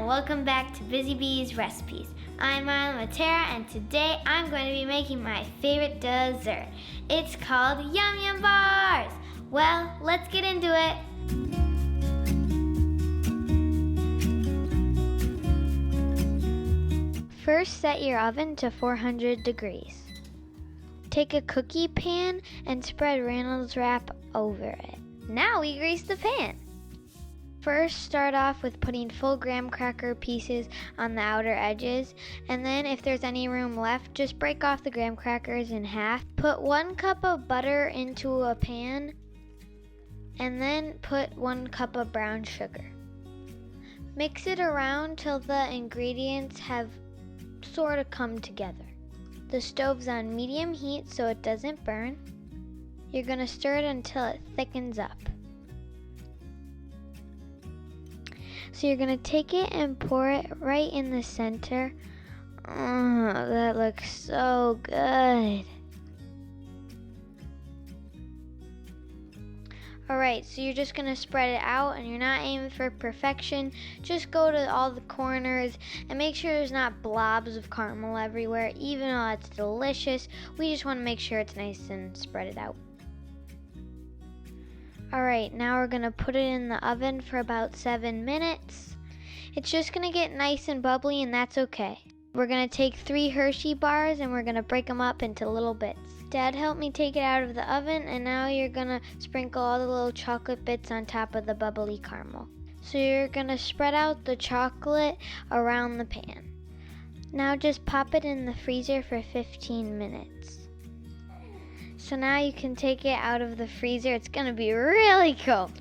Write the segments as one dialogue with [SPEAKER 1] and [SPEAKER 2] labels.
[SPEAKER 1] welcome back to Busy Bee's Recipes. I'm Mila Matera, and today I'm going to be making my favorite dessert. It's called Yum Yum Bars. Well, let's get into it. First, set your oven to 400 degrees. Take a cookie pan and spread Reynolds wrap over it. Now we grease the pan. First, start off with putting full graham cracker pieces on the outer edges, and then if there's any room left, just break off the graham crackers in half. Put 1 cup of butter into a pan, and then put 1 cup of brown sugar. Mix it around till the ingredients have sort of come together. The stove's on medium heat so it doesn't burn. You're going to stir it until it thickens up. So you're going to take it and pour it right in the center. Oh, that looks so good. Alright, so you're just going to spread it out, and you're not aiming for perfection. Just go to all the corners and make sure there's not blobs of caramel everywhere. Even though it's delicious, we just want to make sure it's nice and spread it out. Alright, now we're going to put it in the oven for about 7 minutes. It's just going to get nice and bubbly, and that's okay. We're going to take 3 Hershey bars and we're going to break them up into little bits. Dad helped me take it out of the oven, and now you're going to sprinkle all the little chocolate bits on top of the bubbly caramel. So you're going to spread out the chocolate around the pan. Now just pop it in the freezer for 15 minutes. So now you can take it out of the freezer. It's going to be really cold.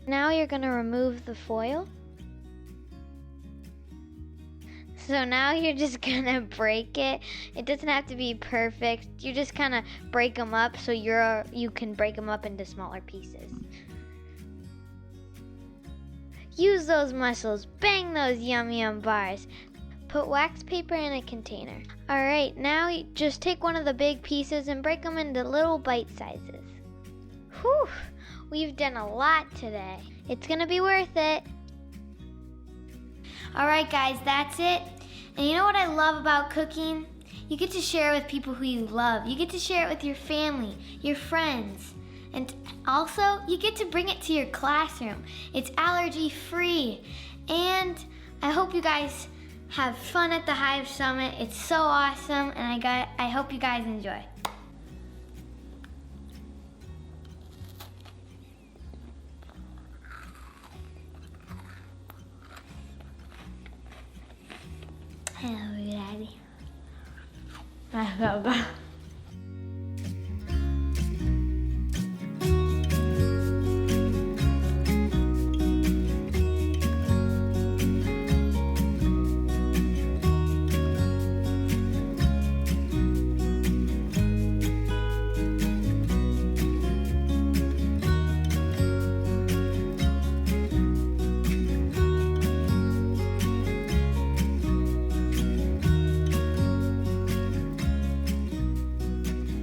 [SPEAKER 1] Now you're going to remove the foil. So now you're just going to break it. It doesn't have to be perfect. You just kind of break them up so you can break them up into smaller pieces. Use those muscles. Bang those Yum Yum bars. Put wax paper in a container. Alright, now you just take one of the big pieces and break them into little bite sizes. Whew, we've done a lot today. It's gonna be worth it. Alright guys, that's it. And you know what I love about cooking? You get to share it with people who you love. You get to share it with your family, your friends. And also, you get to bring it to your classroom. It's allergy free. And I hope you guys have fun at the Hive Summit. It's so awesome, and I hope you guys enjoy. Hello, Daddy.